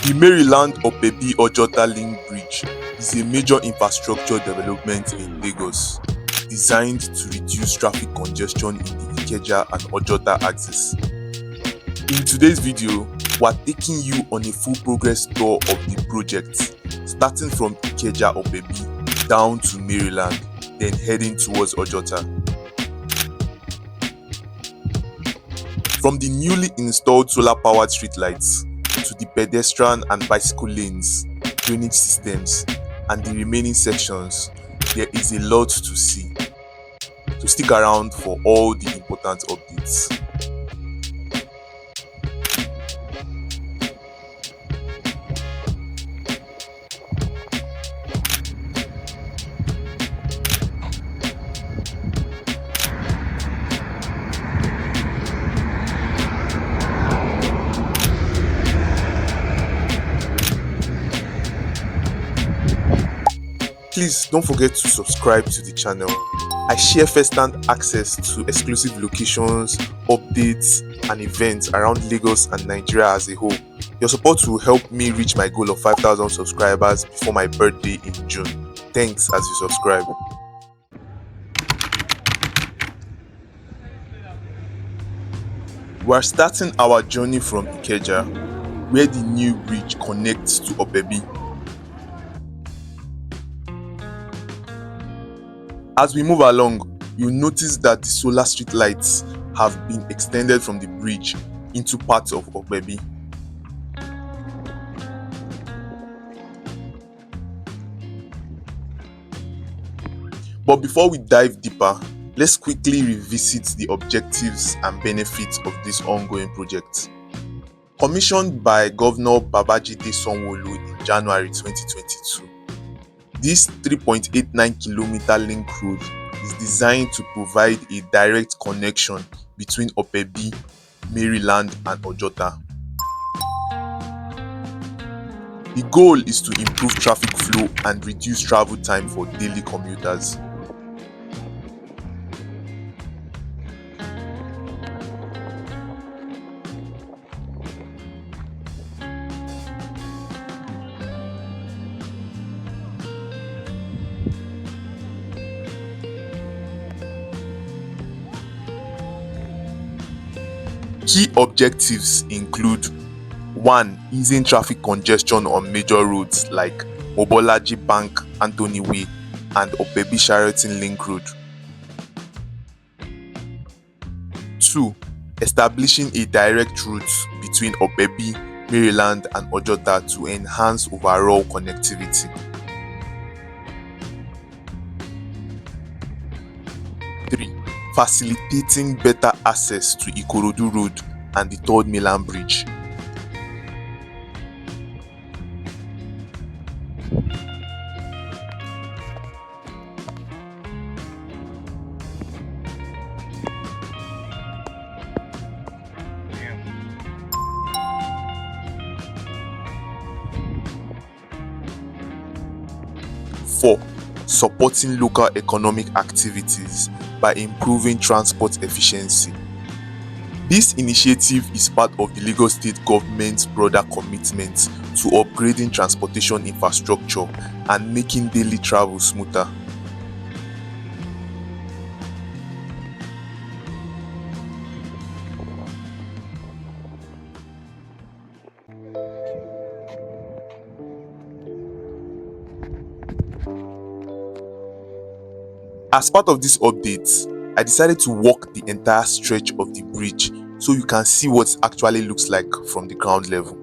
The Maryland-Opebi-Ojota Link Bridge is a major infrastructure development in Lagos designed to reduce traffic congestion in the Ikeja and Ojota axis. In today's video, we're taking you on a full progress tour of the project, starting from Ikeja Opebi down to Maryland, then heading towards Ojota. From the newly installed solar-powered streetlights to the pedestrian and bicycle lanes, drainage systems, and the remaining sections, there is a lot to see. So stick around for all the important updates. Please don't forget to subscribe to the channel. I share first-hand access to exclusive locations, updates, and events around Lagos and Nigeria as a whole. Your support will help me reach my goal of 5,000 subscribers before my birthday in June. Thanks as you subscribe. We're starting our journey from Ikeja, where the new bridge connects to Opebi. As we move along, you'll notice that the solar street lights have been extended from the bridge into parts of Opebi. But before we dive deeper, let's quickly revisit the objectives and benefits of this ongoing project. Commissioned by Governor Babajide Sanwo-Olu in January 2022, this 3.89-kilometer link road is designed to provide a direct connection between Opebi, Maryland, and Ojota. The goal is to improve traffic flow and reduce travel time for daily commuters. Key objectives include 1. Easing traffic congestion on major roads like Mobolaji Bank Anthony Way and Opebi Sheraton Link Road. 2. Establishing a direct route between Opebi, Maryland, and Ojota to enhance overall connectivity. 3. Facilitating better access to Ikorodu Road and the 3rd Mainland Bridge. 4. Supporting local economic activities by improving transport efficiency. This initiative is part of the Lagos State Government's broader commitment to upgrading transportation infrastructure and making daily travel smoother. As part of this update, I decided to walk the entire stretch of the bridge so you can see what it actually looks like from the ground level.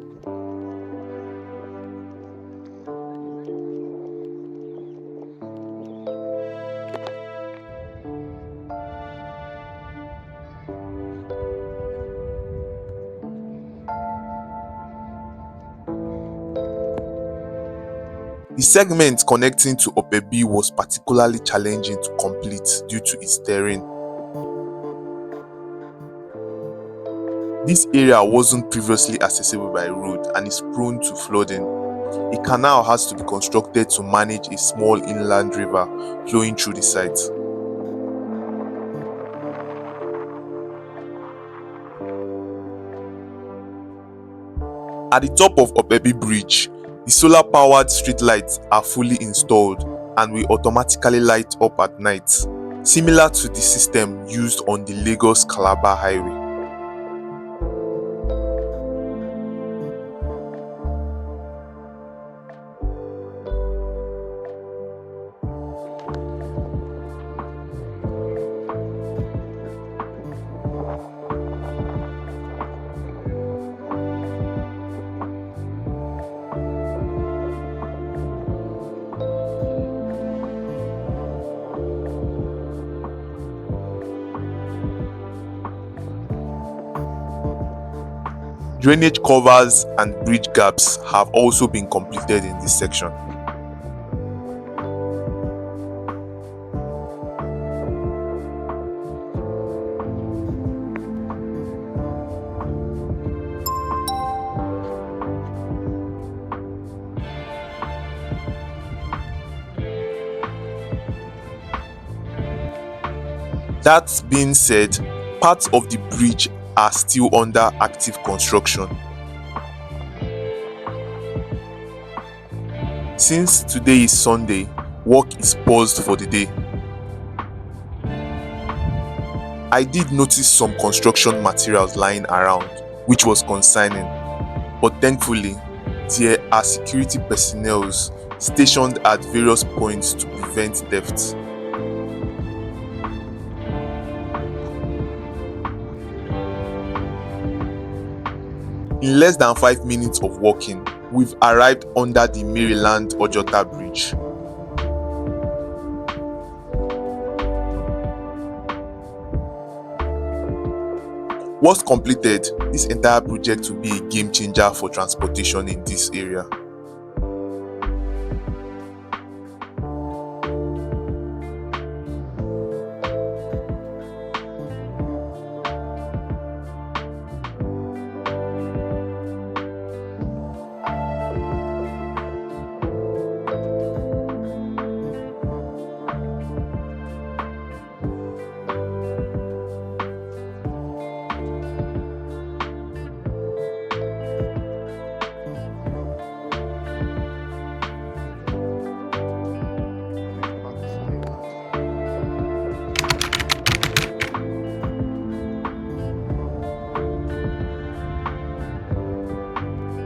The segment connecting to Opebi was particularly challenging to complete due to its terrain. This area wasn't previously accessible by road and is prone to flooding. A canal has to be constructed to manage a small inland river flowing through the site. At the top of Opebi Bridge, the solar-powered streetlights are fully installed and will automatically light up at night, similar to the system used on the Lagos-Calabar Highway. Drainage covers and bridge gaps have also been completed in this section. That being said, parts of the bridge are still under active construction. Since today is Sunday, work is paused for the day. I did notice some construction materials lying around, which was concerning, but thankfully, there are security personnel stationed at various points to prevent theft. In less than 5 minutes of walking, we've arrived under the Maryland-Ojota bridge. Once completed, this entire project will be a game changer for transportation in this area.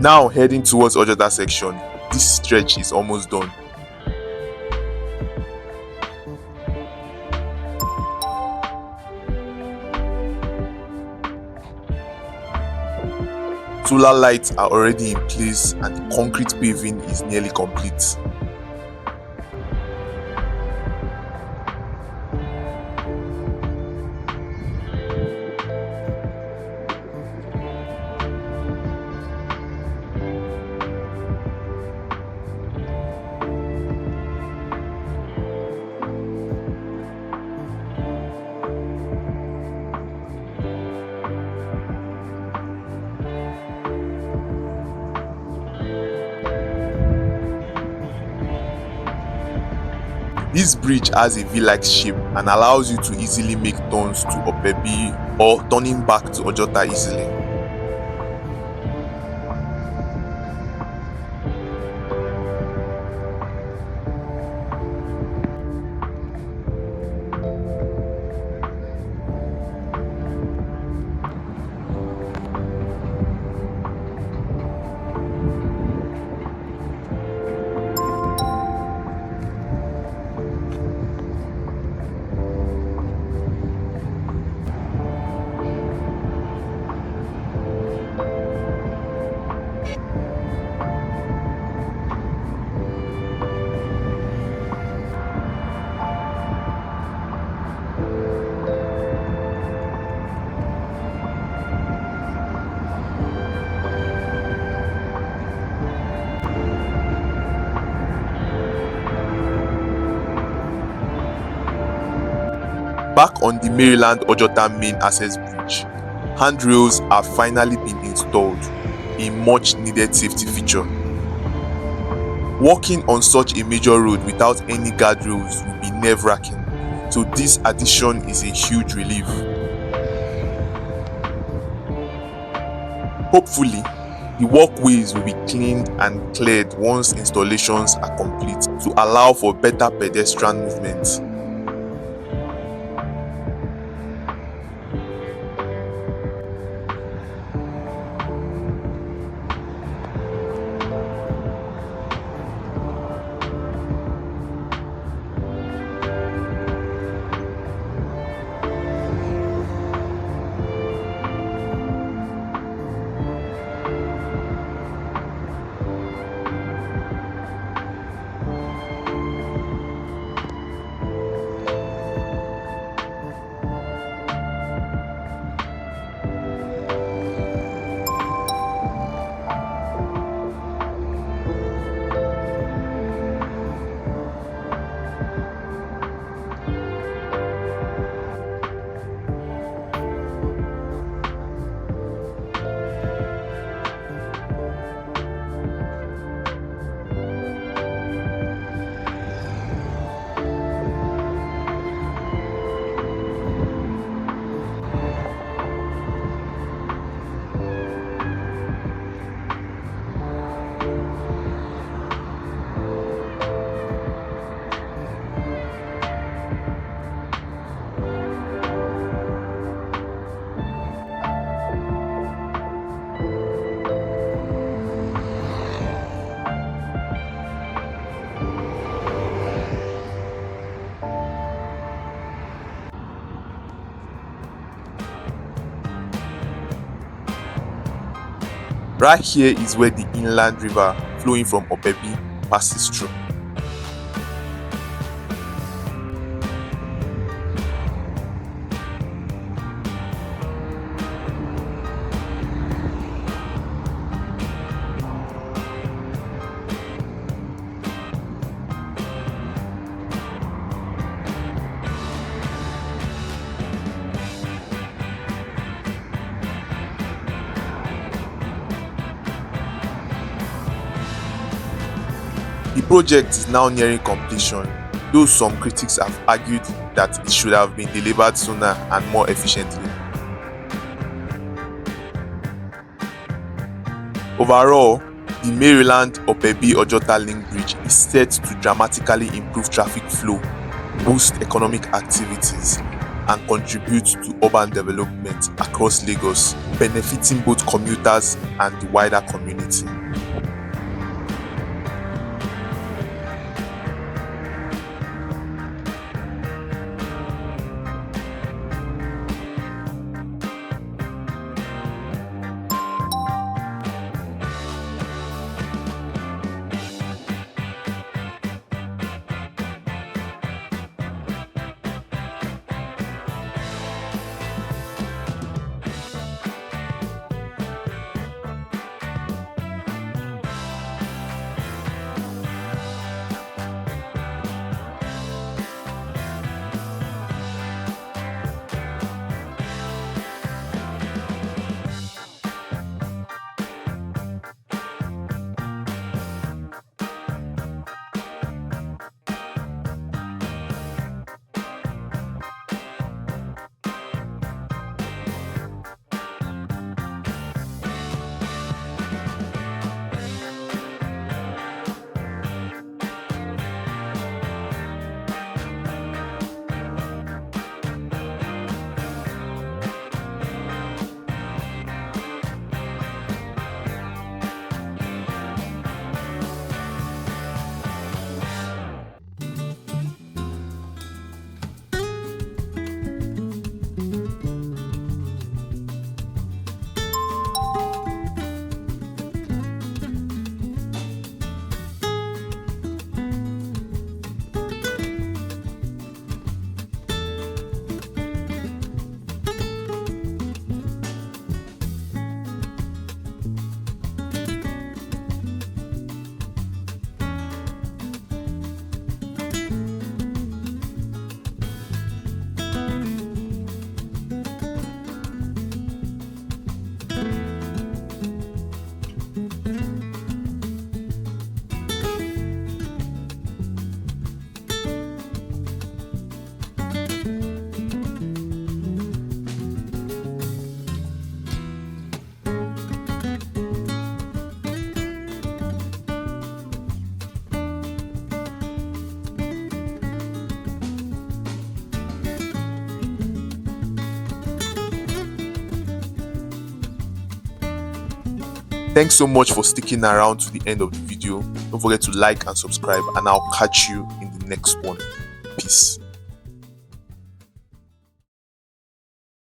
Now heading towards Ojota section, this stretch is almost done. Solar lights are already in place and the concrete paving is nearly complete. This bridge has a V-like shape and allows you to easily make turns to Opebi or turning back to Ojota easily. Back on the Maryland-Ojota main access bridge, handrails have finally been installed, a much needed safety feature. Walking on such a major road without any guardrails will be nerve-wracking, so this addition is a huge relief. Hopefully, The walkways will be cleaned and cleared once installations are complete to allow for better pedestrian movement. Right here is where the inland river flowing from Opebi passes through. The project is now nearing completion, though some critics have argued that it should have been delivered sooner and more efficiently. Overall, the Maryland-Opebi-Ojota Link Bridge is set to dramatically improve traffic flow, boost economic activities, and contribute to urban development across Lagos, benefiting both commuters and the wider community. Thanks so much for sticking around to the end of the video. Don't forget to like and subscribe, and I'll catch you in the next one. Peace.